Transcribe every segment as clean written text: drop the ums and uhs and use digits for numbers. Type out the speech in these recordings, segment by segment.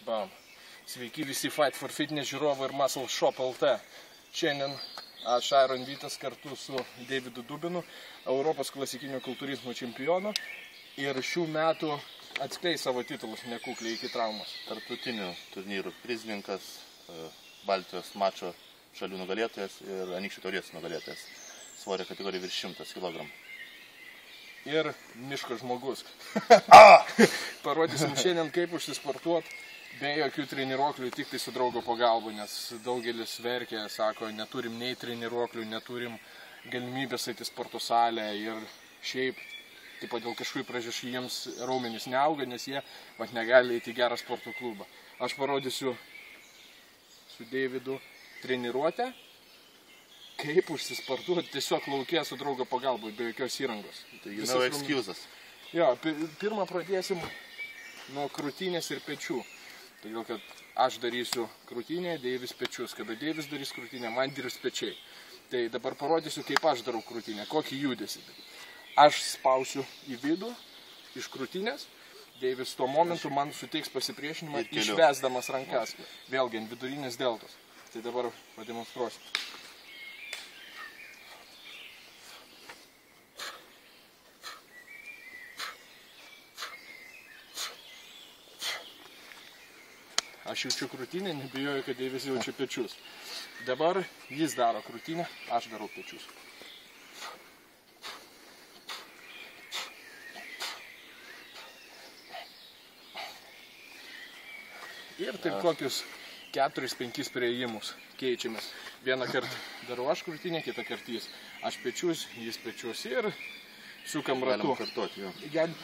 Bam. Sveiki visi Fight for Fitness žiūrovai ir Muscle Shop LT. Šiandien aš Iron Vytas kartu su Davidu Dubinu, Europos klasikinio kultūrizmo čempionu, ir šių metų atskleis savo titulus nekukliai iki traumos. Tarptautinių turnyrų prizininkas, Baltijos mačo šalių nugalėtojas ir Anykščių taurės nugalėtojas. Svorio kategorija virš 100 kg. Ir miško žmogus. Parodysim šiandien, kaip užsisportuoti be jokių treniruoklių, tik tai su draugo pagalba, nes daugelis verkia, sako, neturim nei treniruoklių, neturim galimybės eiti sporto salę ir šiaip, taip pat dėl kažkokių priežasčių jiems raumenys neauga, nes jie negali eiti į gerą sporto klubą. Aš parodysiu su Davidu treniruotę, kaip užsisportuoti tiesiog lauke su draugo pagalba, be jokios įrangos. Taigi, no excuses. Jo, pirmą pradėsim nuo krūtinės ir pečių. Todėl, kad aš darysiu krūtinę, Deivis pečius. Kada Deivis darys krūtinę, man dirbs pečiai. Tai dabar parodysiu, kaip aš darau krūtinę, kokį judesį. Aš spausiu į vidų iš krūtinės, Deivis tuo momentu man suteiks pasipriešinimą, išvesdamas rankas. Vėlgi ant vidurinės deltos. Tai dabar pademonstruosiu. Aš jaučiu krūtinę, nebijoju, kad Deivis jaučia pečius. Dabar jis daro krūtinę, aš darau pečius. Ir taip kokius 4-5 priėjimus keičiamės. Vieną kartą darau aš krūtinę, kitą kartą jis. Aš pečius, jis pečius ir sukam ratu. Galim kartuoti, jo. Galim,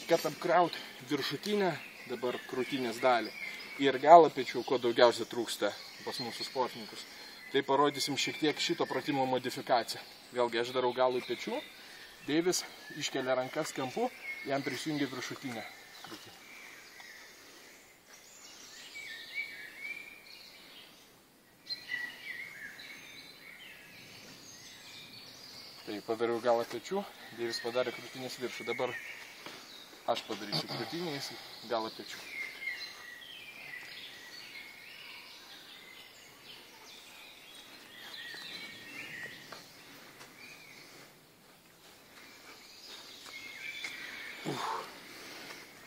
kad apkrauti viršutinę, dabar krūtinės dalį. Ir galą pečių, ko daugiausia trūksta pas mūsų sportininkus. Tai parodysim šiek tiek šito pratimo modifikaciją. Vėlgi aš darau galų pečių, Deivis iškelia rankas kampu, jam prisijungia viršutinę krūtinę. Tai padariau galą pečių, Deivis padarė krūtinės viršų. Dabar aš padarysiu krūtinės galą pečių.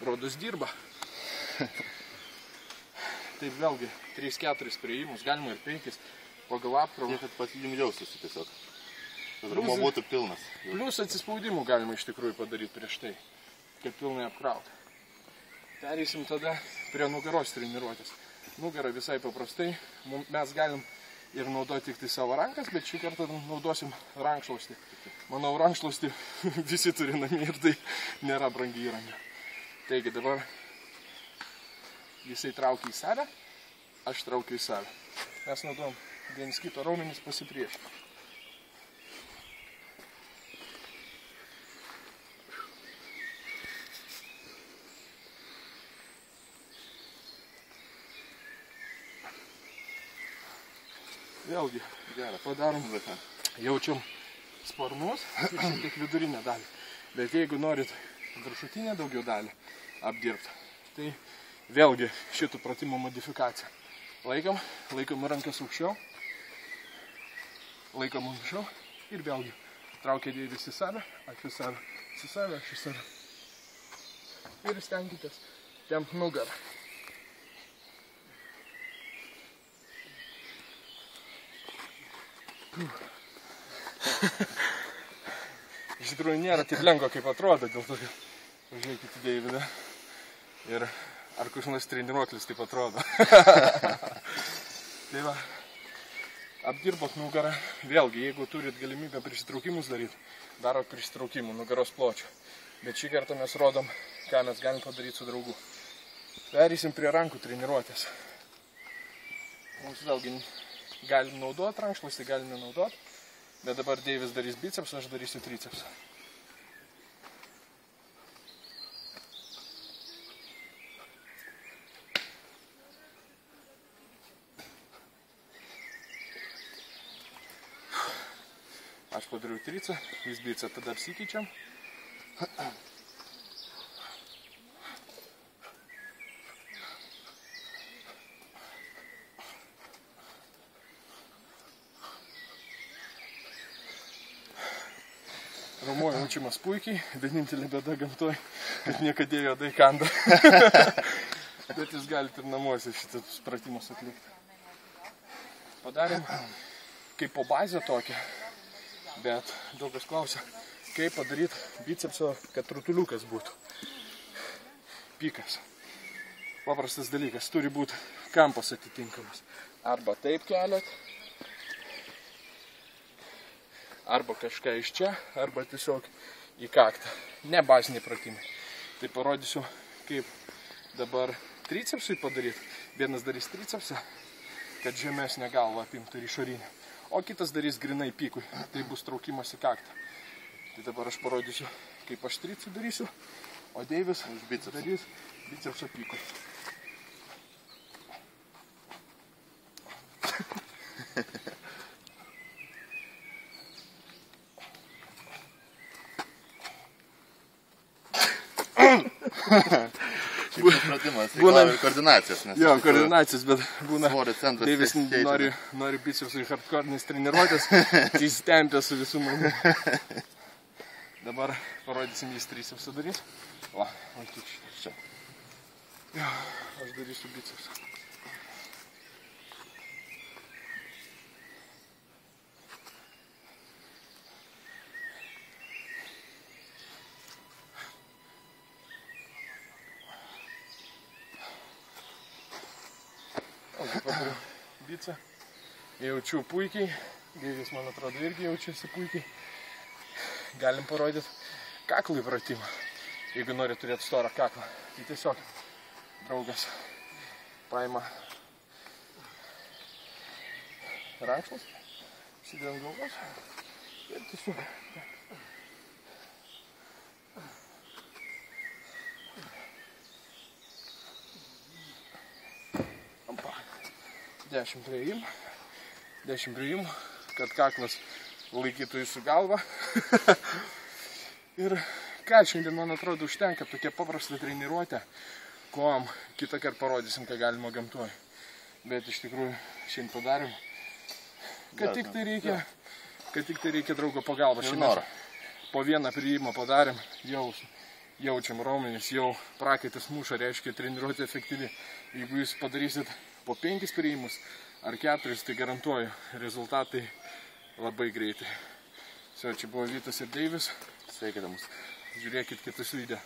Rodos dirba. Taip vėlgi, 3-4 priėjimus, galima ir 5 pagal apkrovą. Kad pats jums jaustusi tiesiog. Kad raumo būtų pilnas. Plus atsispaudimų galima iš tikrųjų padaryti prieš tai, kad pilnai apkrauti. Pereisim tada prie nugaros treniruotės. Nugara visai paprastai, mes galim ir naudoti tik tai savo rankas, bet šį kartą naudosim rankšluostį. Manau, rankšluostį visi turi namie ir tai nėra brangi įranga. Taigi dabar jisai traukia į save, aš traukiu į save. Mes naudojam vienas kito raumenis pasipriešinti. Vėlgi, gerą padarom, jaučiam sparnus ir šiek tiek vidurinę dalį. Bet jeigu norit viršutinę daugiau dalį apdirbti, tai vėlgi šitų pratimo modifikacija. Laikom rankas aukščiau, laikom aukščiau ir vėlgi traukia Deivis į save, aš į save, į save, aš į save. Ir stenkitės tempt nugarą. Iš tikrųjų nėra taip lengva, kaip atrodo, dėl to, kad pažiūrėkite į Deividą ir ar kažkas treniruoklis taip atrodo. Tai va, apdirbot nugarą. Vėlgi, jeigu turit galimybę prisitraukimus daryti, darot prisitraukimų nugaros pločio. Bet šį kartą mes rodom, ką mes galim padaryti su draugu. Pereisim prie rankų treniruotės. Mums vėlgi galim naudoti rankšluostį, galim nenaudoti. Bet dabar Deivis darys biceps, aš darysiu triceps. Aš padariau tricę, jis bicep, tada apsikeičiam. Raumuo jaučiamas puikiai, vienintelė bėda gamtoj, kad niekada juodai kanda. Bet jūs galite ir namuose šitus pratimus atlikti. Padarėm kaip po bazę tokią, bet daug kas klausia, kaip padaryti bicepso, kad rutuliukas būtų. Pikas. Paprastas dalykas, turi būti kampas atitinkamas. Arba taip keliat, arba kažką iš čia, arba tiesiog į kaktą. Ne baziniai pratimai. Tai parodysiu, kaip dabar tricepsui padaryti. Vienas darys tricepsą, kad žemesnę galvą apimtų ir išorinę. O kitas darys grinai pikui. Tai bus traukimas į kaktą. Tai dabar aš parodysiu, kaip aš tricepsų darysiu, o Deivis darys bicepsą pikui. Šiaip pratimas, reikalauja ir koordinacijos. Jo, koordinacijos, bet būna svorio centras Deivis nori bicepsui hardcore'inės treniruotės, tai jis tempia su visų manų. Dabar parodysim jis tricepsą darys. Va, tik čia. Jo, aš darysiu bicepsą. Papariu bicą. Jaučiu puikiai. Deivis, man atrodo, irgi jaučiasi puikiai. Galim parodyti kaklui pratimą, jeigu nori turėti storą kaklą. Tai tiesiog draugas paima rankšluostį, užsideda ant galvos ir tiesiog. Ampa. 10 priėjimų, kad kaklas laikytų jūsų galvą. Ir ką šiandien, man atrodo, užtenka tokia paprasta treniruotė, kuom kitą kartą parodysim, ką galima gamtoj. Bet iš tikrųjų šiandien padarėm, kad tik tai reikia draugo pagalba. Šiandien po vieną priėjimą padarėm, jaučiam raumenis, jau prakaitas muša, reiškia treniruotė efektyvi. Jeigu jūs padarysit po 5 priėjimus ar 4, tai garantuoju, rezultatai labai greitai. Čia buvo Vytas ir Deivis. Sveikina mus. Žiūrėkit kitus video.